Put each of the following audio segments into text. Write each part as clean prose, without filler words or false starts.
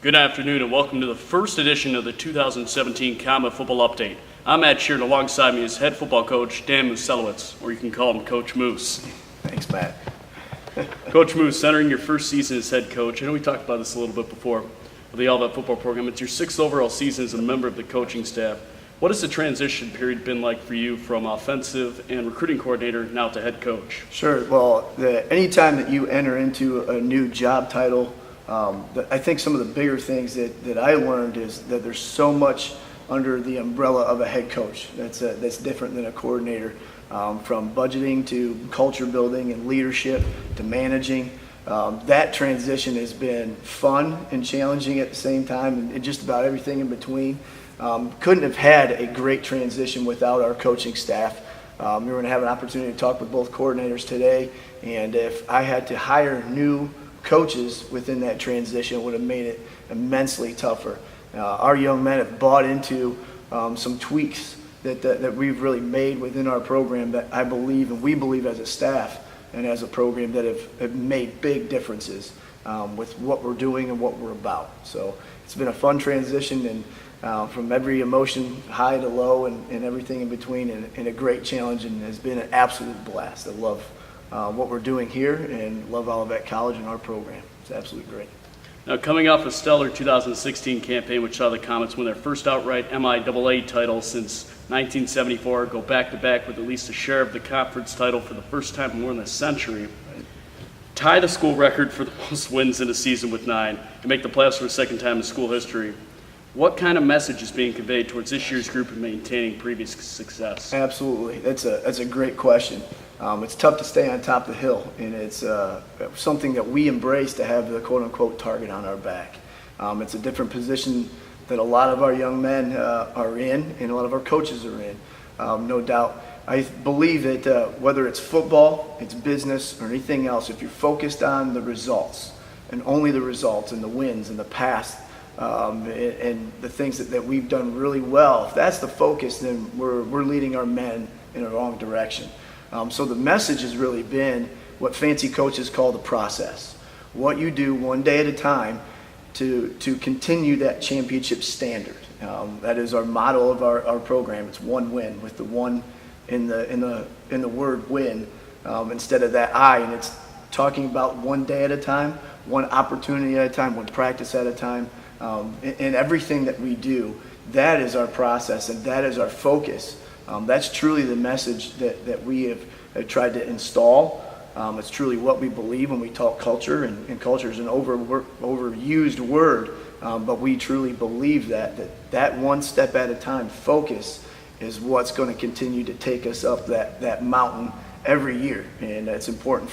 Good afternoon and welcome to the first edition of the 2017 Comet Football Update. I'm Matt Scher, and alongside me is head football coach Dan Musielewicz, or you can call him Coach Moose. Thanks, Matt. Coach Moose, entering your first season as head coach, I know we talked about this a little bit before with the Olivet football program. It's your sixth overall season as a member of the coaching staff. What has the transition period been like for you from offensive and recruiting coordinator now to head coach? Sure. Well, anytime that you enter into a new job title, I think some of the bigger things that I learned is that there's so much under the umbrella of a head coach that's different than a coordinator, from budgeting to culture building and leadership to managing. That transition has been fun and challenging at the same time, and just about everything in between. Couldn't have had a great transition without our coaching staff. We're going to have an opportunity to talk with both coordinators today, and if I had to hire new coaches within that transition, it would have made it immensely tougher. Our young men have bought into some tweaks that we've really made within our program that I believe, and we believe as a staff and as a program, that have made big differences with what we're doing and what we're about. So it's been a fun transition, and from every emotion, high to low, and everything in between, and a great challenge, and has been an absolute blast. I love what we're doing here and love Olivet College and our program. It's absolutely great. Now, coming off a stellar 2016 campaign, which saw the Comets win their first outright MIAA title since 1974, go back-to-back with at least a share of the conference title for the first time in more than a century, tie the school record for the most wins in a season with 9, and make the playoffs for the second time in school history. What kind of message is being conveyed towards this year's group in maintaining previous success? Absolutely. That's a great question. It's tough to stay on top of the hill, and it's something that we embrace to have the quote-unquote target on our back. It's a different position that a lot of our young men are in, and a lot of our coaches are in, no doubt. I believe that whether it's football, it's business, or anything else, if you're focused on the results, and only the results, and the wins, and the past, and the things that we've done really well, if that's the focus, then we're leading our men in a wrong direction. So the message has really been what fancy coaches call the process. What you do one day at a time to continue that championship standard. That is our motto of our program. It's one win, with the one in the word win instead of that I. And it's talking about one day at a time, one opportunity at a time, one practice at a time. In everything that we do, that is our process and that is our focus. That's truly the message that we have tried to install. It's truly what we believe when we talk culture, and culture is an overused word, but we truly believe that one step at a time focus is what's going to continue to take us up that mountain every year. And it's important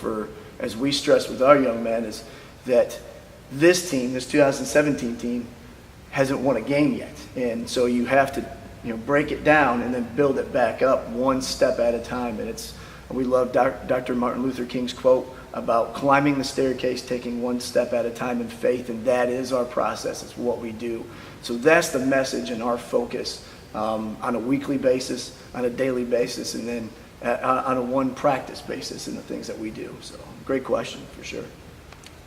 as we stress with our young men, is that this team, this 2017 team, hasn't won a game yet. And so you have to break it down and then build it back up one step at a time. And we love Dr. Martin Luther King's quote about climbing the staircase, taking one step at a time in faith, and that is our process. It's what we do. So that's the message and our focus on a weekly basis, on a daily basis, and then on a one practice basis in the things that we do. So great question, for sure.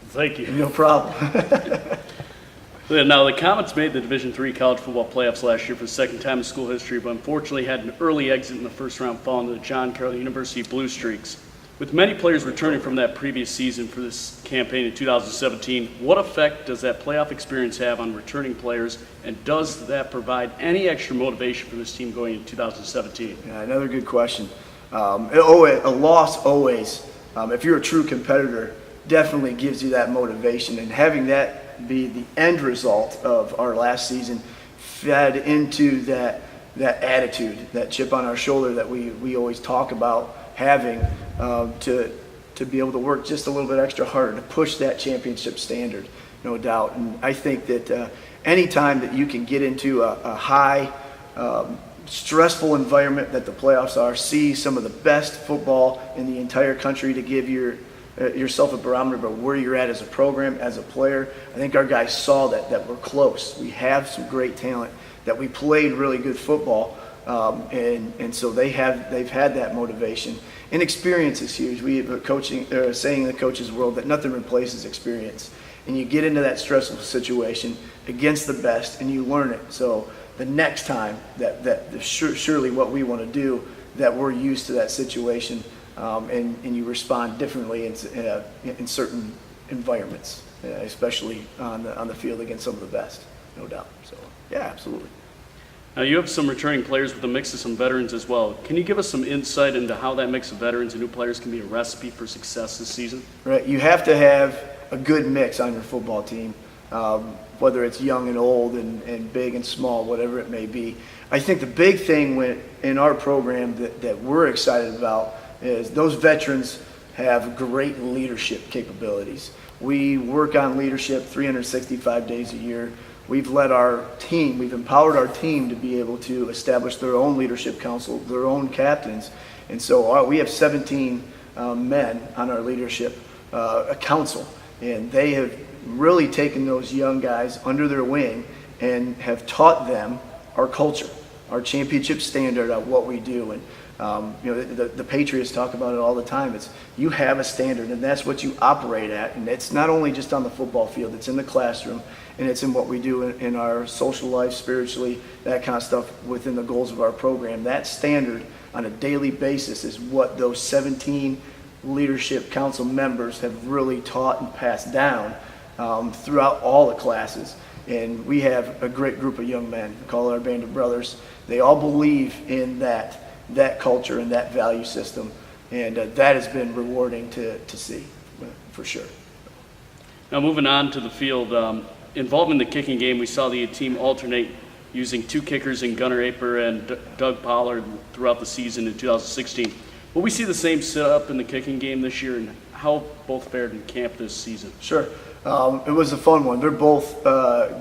Thank you. No problem. Now, the Comets made the Division III college football playoffs last year for the second time in school history, but unfortunately had an early exit in the first round, falling to the John Carroll University Blue Streaks. With many players returning from that previous season for this campaign in 2017, what effect does that playoff experience have on returning players, and does that provide any extra motivation for this team going into 2017? Yeah, another good question. A loss always, if you're a true competitor, definitely gives you that motivation, and having that be the end result of our last season fed into that attitude, that chip on our shoulder that we always talk about having, to be able to work just a little bit extra harder to push that championship standard, no doubt. And I think that any time that you can get into a high stressful environment that the playoffs are, see some of the best football in the entire country, to give yourself a barometer of where you're at as a program, as a player. I think our guys saw that we're close. We have some great talent, that we played really good football, and so they've had that motivation. And experience is huge. We have a saying in the coaches world that nothing replaces experience. and you get into that stressful situation against the best, and you learn it. So the next time surely what we want to do, that we're used to that situation, and you respond differently in certain environments, especially on the field against some of the best, no doubt. So yeah, absolutely. Now, you have some returning players with a mix of some veterans as well. Can you give us some insight into how that mix of veterans and new players can be a recipe for success this season? Right, you have to have a good mix on your football team, whether it's young and old and big and small, whatever it may be. I think the big thing in our program that we're excited about is those veterans have great leadership capabilities. We work on leadership 365 days a year. We've empowered our team to be able to establish their own leadership council, their own captains. And so we have 17 men on our leadership council, and they have really taken those young guys under their wing and have taught them our culture, our championship standard of what we do. And the Patriots talk about it all the time. It's you have a standard, and that's what you operate at. And it's not only just on the football field, it's in the classroom, and it's in what we do in our social life, spiritually, that kind of stuff within the goals of our program. That standard on a daily basis is what those 17 leadership council members have really taught and passed down throughout all the classes. And we have a great group of young men, we call it our band of brothers. They all believe in that culture and that value system, and that has been rewarding to see, for sure. Now, moving on to the field, involved in the kicking game, we saw the team alternate using two kickers in Gunnar Aper and Doug Pollard throughout the season in 2016. Will we see the same setup in the kicking game this year, and how both fared in camp this season? Sure. It was a fun one. They're both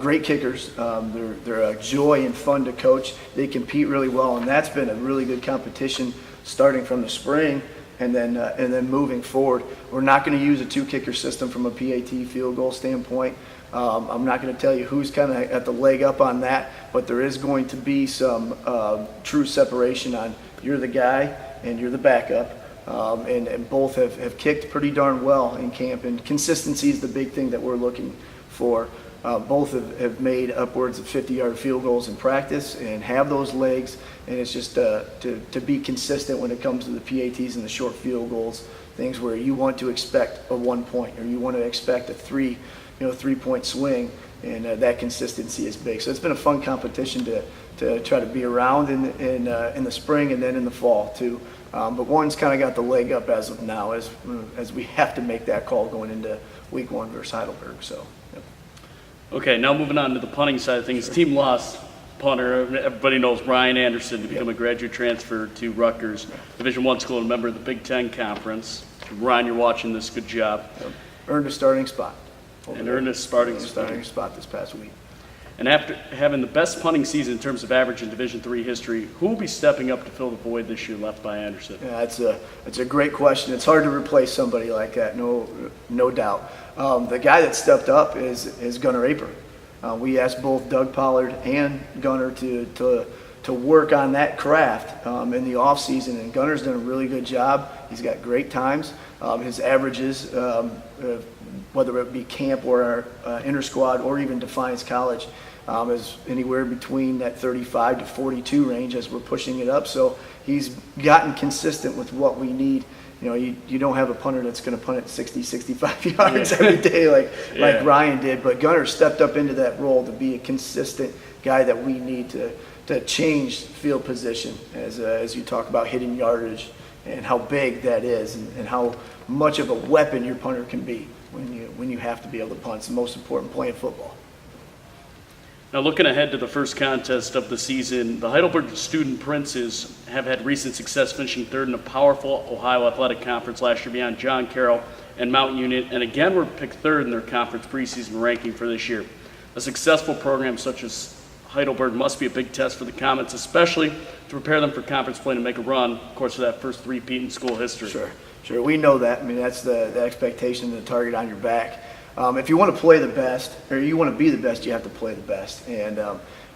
great kickers. They're a joy and fun to coach. They compete really well, and that's been a really good competition starting from the spring and then moving forward. We're not going to use a two-kicker system from a PAT field goal standpoint. I'm not going to tell you who's kind of at the leg up on that, but there is going to be some true separation on you're the guy and you're the backup. And both have kicked pretty darn well in camp, and consistency is the big thing that we're looking for. Both have made upwards of 50-yard field goals in practice and have those legs, and it's just to be consistent when it comes to the PATs and the short field goals, things where you want to expect a 1 point or you want to expect a three-point swing, and that consistency is big. So it's been a fun competition to try to be around in the spring and then in the fall too. But one's kind of got the leg up as of now, as we have to make that call going into week 1 versus Heidelberg. So, yep. Okay, now moving on to the punting side of things. The team lost punter. Everybody knows Ryan Anderson to become a graduate transfer to Rutgers, Division I school, and a member of the Big Ten Conference. Ryan, you're watching this. Good job. Yep. Earned a starting spot. Earned a starting spot this past week. And after having the best punting season in terms of average in Division III history, who will be stepping up to fill the void this year left by Anderson? Yeah, it's a great question. It's hard to replace somebody like that, no doubt. The guy that stepped up is Gunnar Aper. We asked both Doug Pollard and Gunnar to work on that craft in the off season, and Gunnar's done a really good job. He's got great times. His averages, whether it be camp or inter-squad or even Defiance College, is anywhere between that 35 to 42 range as we're pushing it up. So he's gotten consistent with what we need. You don't have a punter that's going to punt it 60, 65 yards every day like Ryan did, but Gunnar stepped up into that role to be a consistent guy that we need to change field position as you talk about hitting yardage and how big that is and how much of a weapon your punter can be when you have to be able to punt. It's the most important play in football. Now, looking ahead to the first contest of the season, the Heidelberg Student Princes have had recent success finishing third in the powerful Ohio Athletic Conference last year behind John Carroll and Mount Union, and again were picked third in their conference preseason ranking for this year. A successful program such as Heidelberg must be a big test for the Comets, especially to prepare them for conference play and make a run, of course, for that first three-peat in school history. Sure. We know that. I mean, that's the expectation, the target on your back. If you want to play the best, or you want to be the best, you have to play the best. And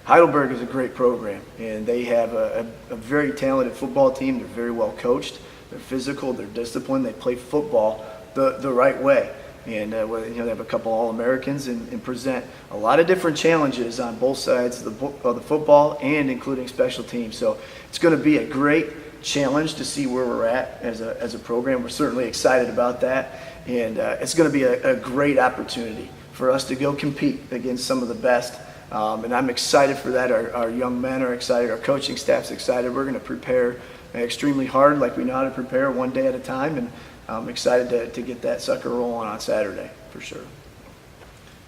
Heidelberg is a great program, and they have a very talented football team. They're very well coached. They're physical. They're disciplined. They play football the right way. And they have a couple All-Americans and present a lot of different challenges on both sides of the football and including special teams. So it's going to be a great challenge to see where we're at as a program. We're certainly excited about that, and it's going to be a great opportunity for us to go compete against some of the best. And I'm excited for that. Our young men are excited. Our coaching staff's excited. We're going to prepare extremely hard, like we know how to prepare, one day at a time. And I'm excited to get that sucker rolling on Saturday for sure.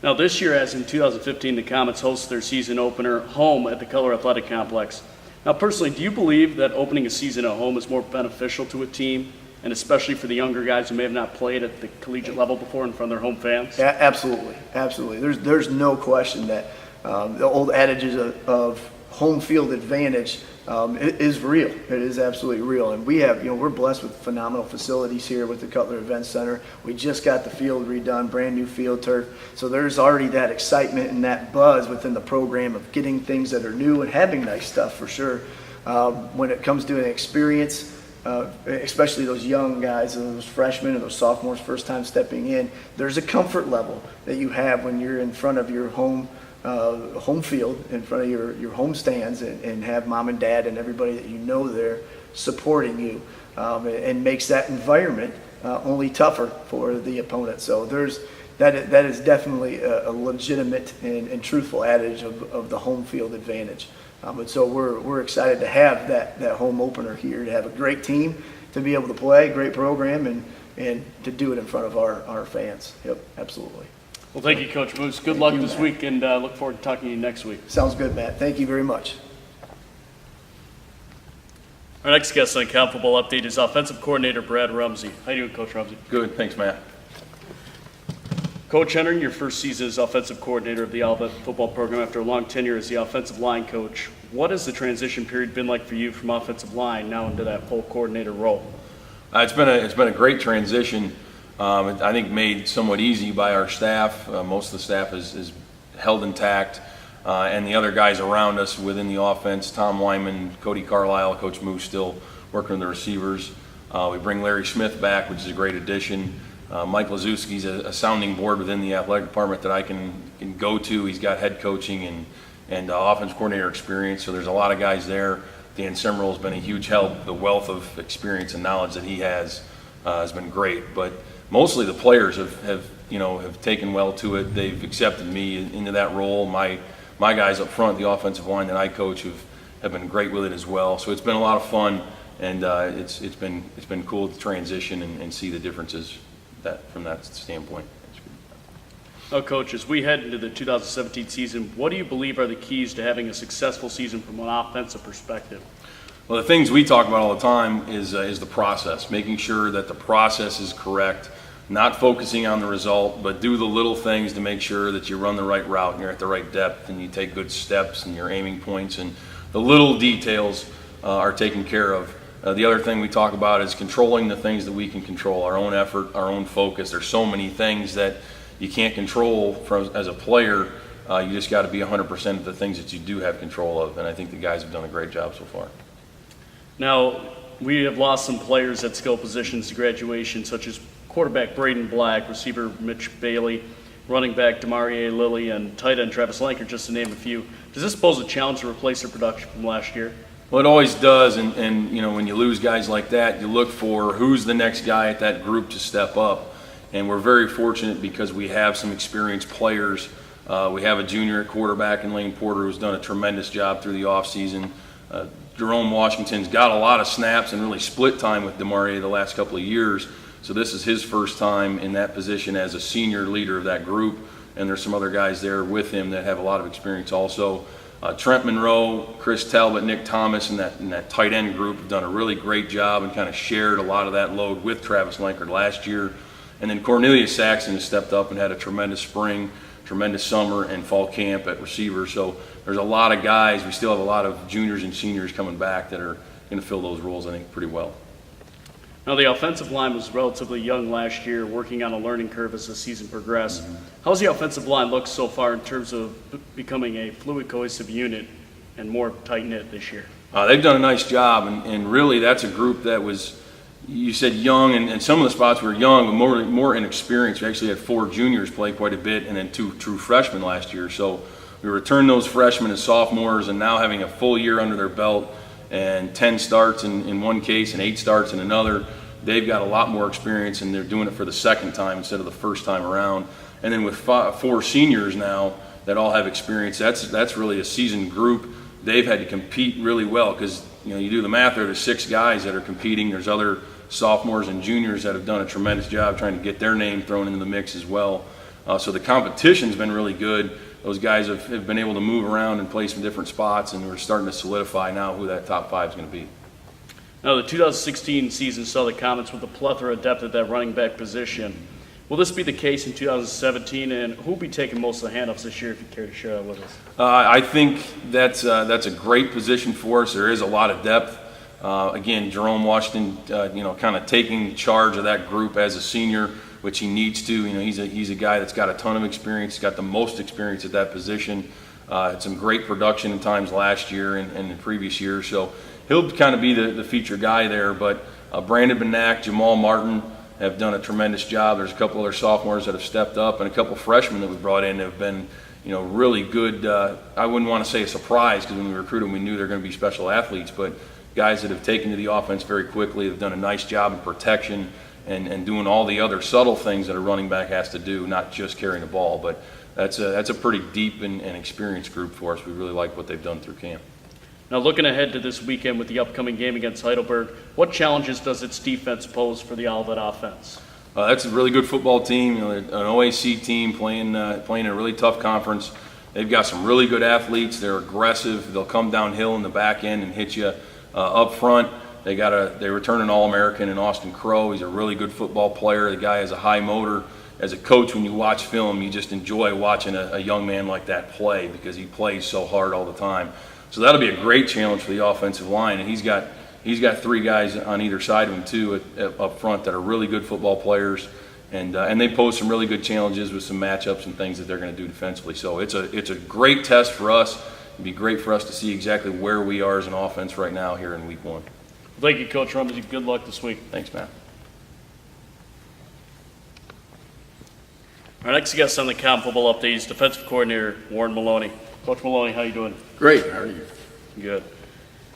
Now this year, as in 2015, the Comets host their season opener home at the Color Athletic Complex. Now personally, do you believe that opening a season at home is more beneficial to a team, and especially for the younger guys who may have not played at the collegiate level before in front of their home fans? Yeah, absolutely. There's no question that the old adages of home field advantage is real. It is absolutely real. And we have, we're blessed with phenomenal facilities here with the Cutler Event Center. We just got the field redone, brand new field turf. So there's already that excitement and that buzz within the program of getting things that are new and having nice stuff for sure. When it comes to an experience, especially those young guys, those freshmen and those sophomores first time stepping in, there's a comfort level that you have when you're in front of your home field, in front of your home stands, and have mom and dad and everybody that you know there supporting you, and makes that environment only tougher for the opponent. So that is definitely a legitimate and truthful adage of the home field advantage. But so we're excited to have that home opener here, to have a great team, to be able to play, great program, and to do it in front of our fans. Yep, absolutely. Well, thank you, Coach Moose. Good luck this week, and look forward to talking to you next week. Sounds good, Matt. Thank you very much. Our next guest on Comet Football Update is offensive coordinator Brad Rumsey. How you doing, Coach Rumsey? Good, thanks, Matt. Coach, entering your first season as offensive coordinator of the Olivet football program after a long tenure as the offensive line coach, what has the transition period been like for you from offensive line now into that full coordinator role? It's been a great transition. I think made somewhat easy by our staff. Most of the staff is held intact, and the other guys around us within the offense, Tom Lyman, Cody Carlisle, Coach Moose still working on the receivers. We bring Larry Smith back, which is a great addition. Mike Lazewski's a sounding board within the athletic department that I can go to. He's got head coaching and offense coordinator experience, so there's a lot of guys there. Dan Semmerl has been a huge help. The wealth of experience and knowledge that he has been great. But mostly the players have taken well to it. They've accepted me into that role. My guys up front, the offensive line that I coach, have been great with it as well. So it's been a lot of fun, and it's been cool to transition and see the differences from that standpoint. Now, Coach, as we head into the 2017 season, what do you believe are the keys to having a successful season from an offensive perspective? Well, the things we talk about all the time is the process, making sure that the process is correct, not focusing on the result, but do the little things to make sure that you run the right route and you're at the right depth and you take good steps and you're aiming points, and the little details are taken care of. The other thing we talk about is controlling the things that we can control, our own effort, our own focus. There's so many things that you can't control as a player. You just got to be 100% of the things that you do have control of, and I think the guys have done a great job so far. Now, we have lost some players at skill positions to graduation, such as quarterback Braden Black, receiver Mitch Bailey, running back Demarie Lilly, and tight end Travis Lanker, just to name a few. Does this pose a challenge to replace their production from last year? Well, it always does, and when you lose guys like that, you look for who's the next guy at that group to step up. And we're very fortunate because we have some experienced players. We have a junior at quarterback in Lane Porter who's done a tremendous job through the offseason. Jerome Washington's got a lot of snaps and really split time with Demarie the last couple of years. So this is his first time in that position as a senior leader of that group. And there's some other guys there with him that have a lot of experience also. Trent Monroe, Chris Talbot, Nick Thomas, and that tight end group have done a really great job and kind of shared a lot of that load with Travis Lanker last year. And then Cornelius Saxon has stepped up and had a tremendous spring, tremendous summer, and fall camp at receiver. So there's a lot of guys. We still have a lot of juniors and seniors coming back that are going to fill those roles, I think, pretty well. Now, the offensive line was relatively young last year, working on a learning curve as the season progressed. How's the offensive line look so far in terms of becoming a fluid, cohesive unit and more tight-knit this year? They've done a nice job, and really that's a group that was, you said young, and some of the spots were young, but more inexperienced. We actually had 4 juniors play quite a bit, and then 2 true freshmen last year. So we returned those freshmen as sophomores, and now having a full year under their belt and 10 starts in one case and 8 starts in another, they've got a lot more experience, and they're doing it for the second time instead of the first time around. And then with 4 seniors now that all have experience, that's really a seasoned group. They've had to compete really well because, you do the math there, there's 6 guys that are competing. There's other sophomores and juniors that have done a tremendous job trying to get their name thrown into the mix as well. So the competition's been really good. Those guys have been able to move around and play some different spots, and we're starting to solidify now who that top 5 is going to be. Now, the 2016 season saw the Comets with a plethora of depth at that running back position. Will this be the case in 2017, and who will be taking most of the handoffs this year, if you care to share that with us? I think that's a great position for us. There is a lot of depth. Again, Jerome Washington, kind of taking charge of that group as a senior, which he needs to. He's a guy that's got a ton of experience. He's got the most experience at that position. Had some great production in times last year and in previous years. So he'll kind of be the feature guy there. But Brandon Benack, Jamal Martin have done a tremendous job. There's a couple other sophomores that have stepped up, and a couple freshmen that we brought in that have been, really good. I wouldn't want to say a surprise because when we recruited them, we knew they're going to be special athletes, but guys that have taken to the offense very quickly, have done a nice job in protection and doing all the other subtle things that a running back has to do, not just carrying the ball. But that's a pretty deep and experienced group for us. We really like what they've done through camp. Now, looking ahead to this weekend with the upcoming game against Heidelberg, what challenges does its defense pose for the Olivet offense? That's a really good football team, an OAC team playing a really tough conference. They've got some really good athletes. They're aggressive. They'll come downhill in the back end and hit you up front. They return an All-American in Austin Crow. He's a really good football player. The guy has a high motor. As a coach, when you watch film, you just enjoy watching a young man like that play because he plays so hard all the time. So that'll be a great challenge for the offensive line, and he's got 3 guys on either side of him too up front that are really good football players, and they pose some really good challenges with some matchups and things that they're going to do defensively. So it's a great test for us. It'd be great for us to see exactly where we are as an offense right now here in week 1. Thank you, Coach Rumsey. Good luck this week. Thanks, Matt. Our next guest on the Comet Football Update is defensive coordinator Warren Maloney. Coach Maloney, how you doing? Great. How are you? Good.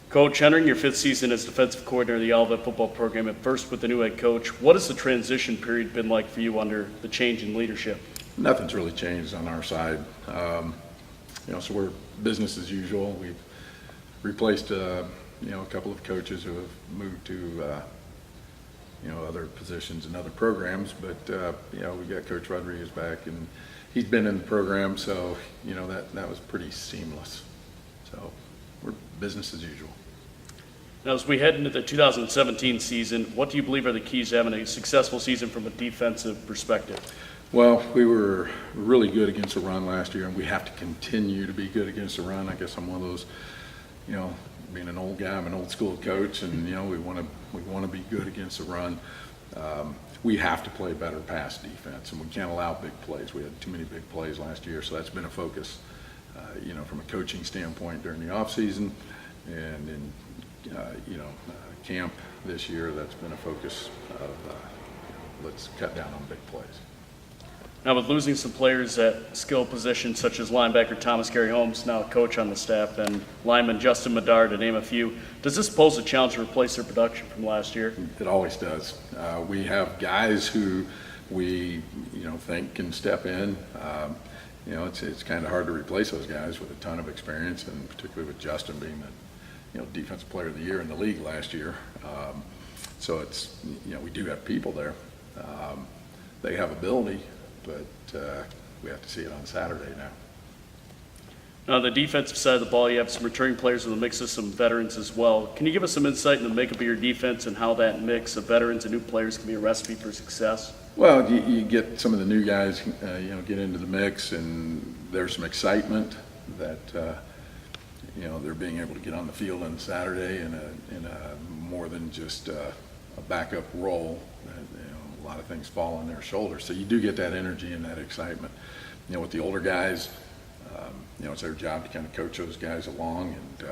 Coach, entering your 5th season as defensive coordinator of the Olivet football program, at first with the new head coach, what has the transition period been like for you under the change in leadership? Nothing's really changed on our side. So we're business as usual. We've replaced, a couple of coaches who have moved to, other positions and other programs. But, we got Coach Rodriguez back, and he's been in the program, so, that was pretty seamless. So we're business as usual. Now, as we head into the 2017 season, what do you believe are the keys to having a successful season from a defensive perspective? Well, we were really good against the run last year, and we have to continue to be good against the run. I guess I'm one of those, being an old guy, I'm an old school coach, and we want to be good against the run. We have to play better pass defense, and we can't allow big plays. We had too many big plays last year, so that's been a focus, from a coaching standpoint during the off season, and in camp this year. That's been a focus of let's cut down on big plays. Now, with losing some players at skill positions such as linebacker Thomas Gary Holmes, now a coach on the staff, and lineman Justin Medard, to name a few, does this pose a challenge to replace their production from last year? It always does. We have guys who we think can step in. It's kind of hard to replace those guys with a ton of experience, and particularly with Justin being the defensive player of the year in the league last year. So it's we do have people there. They have ability, but we have to see it on Saturday now. Now, on the defensive side of the ball, you have some returning players in the mix of some veterans as well. Can you give us some insight into the makeup of your defense and how that mix of veterans and new players can be a recipe for success? Well, you get some of the new guys, get into the mix, and there's some excitement that they're being able to get on the field on Saturday in a more than just a backup role. A lot of things fall on their shoulders, so you do get that energy and that excitement. With the older guys, it's their job to kind of coach those guys along, and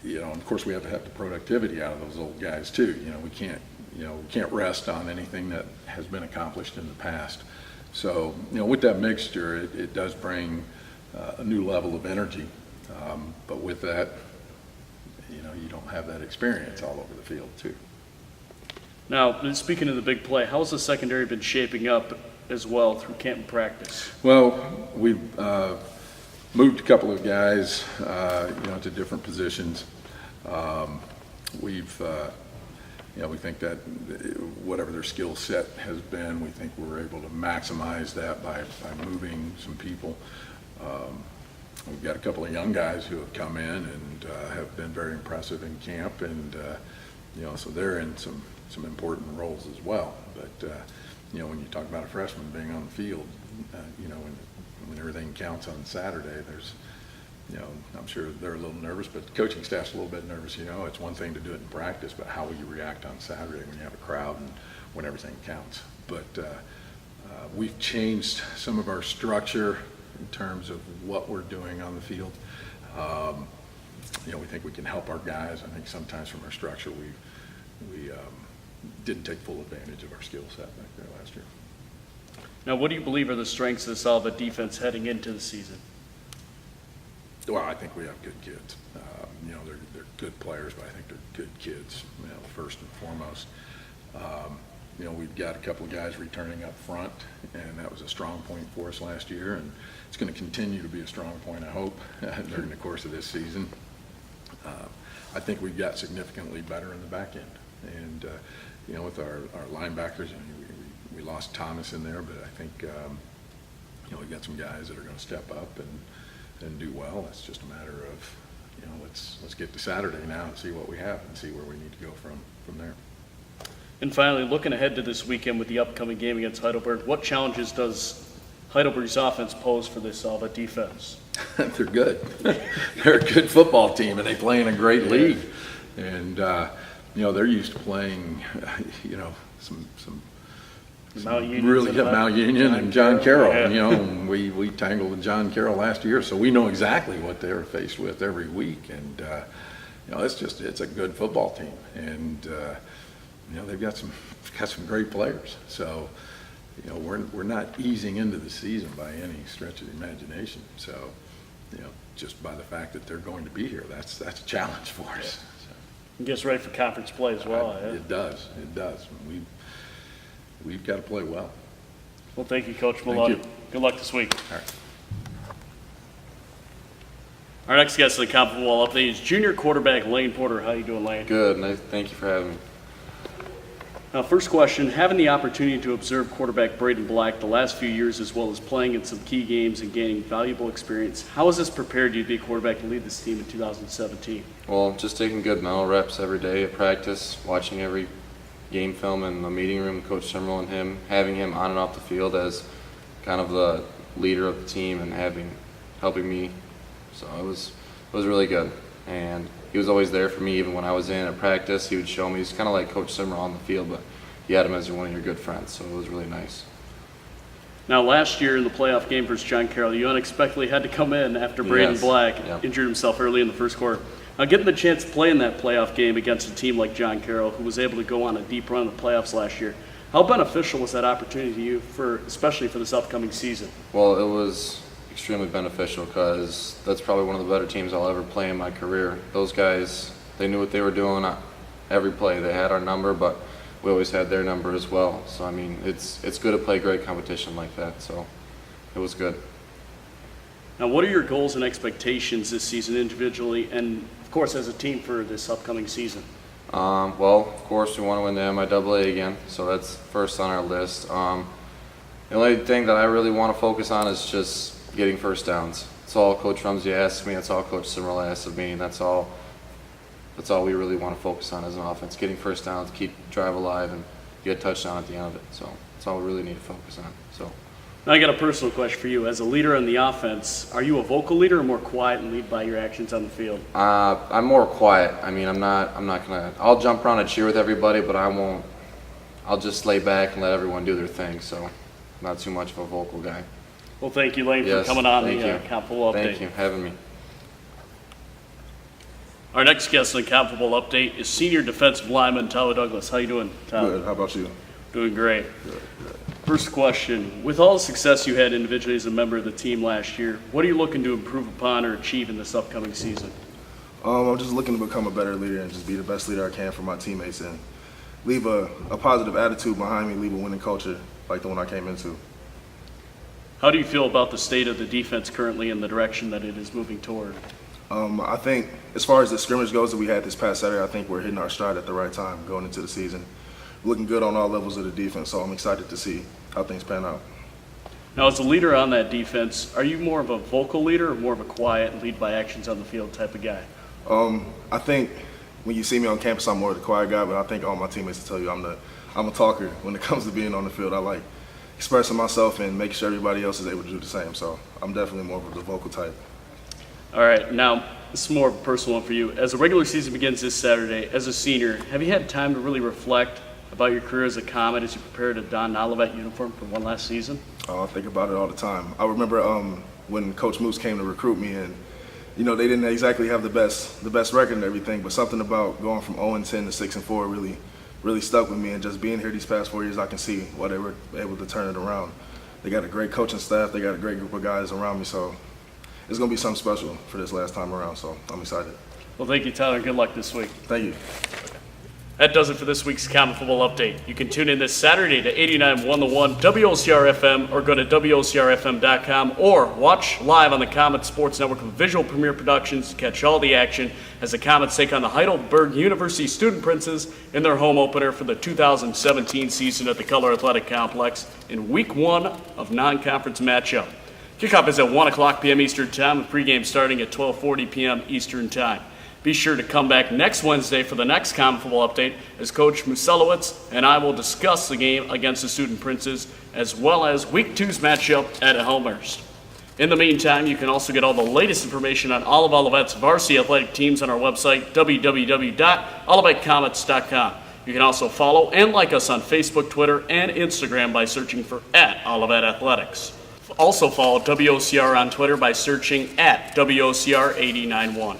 of course, we have to have the productivity out of those old guys too. We can't rest on anything that has been accomplished in the past. So, with that mixture, it does bring a new level of energy. But with that, you don't have that experience all over the field too. Now, speaking of the big play, how's the secondary been shaping up as well through camp and practice? Well, we've moved a couple of guys, to different positions. We think that whatever their skill set has been, we think we're able to maximize that by moving some people. We've got a couple of young guys who have come in and have been very impressive in camp, and so they're in some important roles as well. But when you talk about a freshman being on the field, when everything counts on Saturday, there's, I'm sure they're a little nervous, but the coaching staff's a little bit nervous. It's one thing to do it in practice, but how will you react on Saturday when you have a crowd and when everything counts? But we've changed some of our structure in terms of what we're doing on the field. We think we can help our guys. I think sometimes from our structure, we didn't take full advantage of our skill set back there last year. Now, what do you believe are the strengths of this Olivet defense heading into the season? Well, I think we have good kids. They're good players, but I think they're good kids, first and foremost. We've got a couple of guys returning up front, and that was a strong point for us last year, and it's going to continue to be a strong point, I hope, during the course of this season. I think we've got significantly better in the back end. And, with our linebackers, we lost Thomas in there, but I think, we've got some guys that are going to step up and do well. It's just a matter of, let's get to Saturday now and see what we have and see where we need to go from there. And finally, looking ahead to this weekend with the upcoming game against Heidelberg, what challenges does Heidelberg's offense pose for this Olivet defense? They're good. They're a good football team, and they play in a great league. And, they're used to playing, some Mount Union, really Mount Union and John Carroll. Yeah. And we tangled with John Carroll last year, so we know exactly what they're faced with every week. And it's a good football team, and they've got some great players. So we're not easing into the season by any stretch of the imagination. So just by the fact that they're going to be here, that's a challenge for us. And gets ready for conference play as well. Yeah. It does. We've got to play well. Well, thank you, Coach Maloney. Thank you. Good luck this week. All right. Our next guest in the Comet Football update is junior quarterback Lane Porter. How you doing, Lane? Good, and thank you for having me. Now, first question, having the opportunity to observe quarterback Braden Black the last few years, as well as playing in some key games and gaining valuable experience, how has this prepared you to be a quarterback and lead this team in 2017? Well, just taking good mental reps every day at practice, watching every game film in the meeting room, Coach Summerall and him, having him on and off the field as kind of the leader of the team and helping me. So it was really good. And he was always there for me, even when I was in at practice. He would show me. He's kind of like Coach Summerall on the field, but you had him as one of your good friends, so it was really nice. Now, last year in the playoff game versus John Carroll, you unexpectedly had to come in after Braden Yes. Black Yep. injured himself early in the first quarter. Now, getting the chance to play in that playoff game against a team like John Carroll, who was able to go on a deep run in the playoffs last year, how beneficial was that opportunity to you, especially for this upcoming season? Well, it was extremely beneficial because that's probably one of the better teams I'll ever play in my career. Those guys, they knew what they were doing every play. They had our number, but we always had their number as well. So, I mean, it's good to play great competition like that. So it was good. Now, what are your goals and expectations this season individually and, of course, as a team for this upcoming season? Well, of course, we want to win the MIAA again, so that's first on our list. The only thing that I really want to focus on is just getting first downs. That's all Coach Rumsey asks me. That's all Coach Summerall asks of me. And that's all we really want to focus on as an offense, getting first downs, keep drive alive, and get a touchdown at the end of it. So that's all we really need to focus on. So. Now, I got a personal question for you. As a leader on the offense, are you a vocal leader or more quiet and lead by your actions on the field? I'm more quiet. I mean, I'm not gonna. I'll jump around and cheer with everybody, but I won't. I'll just lay back and let everyone do their thing. So, I'm not too much of a vocal guy. Well, thank you, Lane, Yes, for coming on thank the you. Comet Football update. Thank you for having me. Our next guest in the Comet Football Update is senior defensive lineman Tella Douglas. How you doing, Tyler? Good. How about you? Doing great. First question, with all the success you had individually as a member of the team last year, what are you looking to improve upon or achieve in this upcoming season? I'm just looking to become a better leader and just be the best leader I can for my teammates and leave a positive attitude behind me, leave a winning culture like the one I came into. How do you feel about the state of the defense currently and the direction that it is moving toward? I think as far as the scrimmage goes that we had this past Saturday, I think we're hitting our stride at the right time going into the season. Looking good on all levels of the defense, so I'm excited to see how things pan out. Now, as a leader on that defense, are you more of a vocal leader or more of a quiet, lead by actions on the field type of guy? I think when you see me on campus, I'm more of the quiet guy, but I think all my teammates will tell you I'm a talker when it comes to being on the field. I like expressing myself and making sure everybody else is able to do the same, so I'm definitely more of the vocal type. All right, now this is more of a personal one for you. As the regular season begins this Saturday, as a senior, have you had time to really reflect about your career as a Comet as you prepare to don an Olivet uniform for one last season? I think about it all the time. I remember when Coach Moose came to recruit me, and they didn't exactly have the best record and everything, but something about going from 0-10 to 6-4 really stuck with me. And just being here these past 4 years, I can see why they were able to turn it around. They got a great coaching staff. They got a great group of guys around me, so it's going to be something special for this last time around. So I'm excited. Well, thank you, Tyler. Good luck this week. Thank you. That does it for this week's Comet Football Update. You can tune in this Saturday to 89.1 The One WOCR FM or go to WOCRFM.com or watch live on the Comet Sports Network with Visual Premier Productions to catch all the action as the Comets take on the Heidelberg University Student Princes in their home opener for the 2017 season at the Color Athletic Complex in Week 1 of non-conference matchup. Kickoff is at 1 o'clock p.m. Eastern Time with pregame starting at 12:40 p.m. Eastern Time. Be sure to come back next Wednesday for the next Comet Football Update as Coach Musielewicz and I will discuss the game against the Student Princes as well as Week 2's matchup at Elmhurst. In the meantime, you can also get all the latest information on all of Olivet's varsity athletic teams on our website, www.olivetcomets.com. You can also follow and like us on Facebook, Twitter, and Instagram by searching for @Olivet Athletics. Also follow WOCR on Twitter by searching @WOCR891.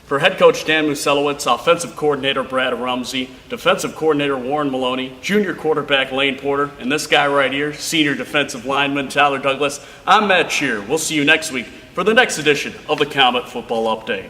For head coach Dan Musielewicz, offensive coordinator Brad Rumsey, defensive coordinator Warren Maloney, junior quarterback Lane Porter, and this guy right here, senior defensive lineman Tyler Douglas, I'm Matt Scher. We'll see you next week for the next edition of the Comet Football Update.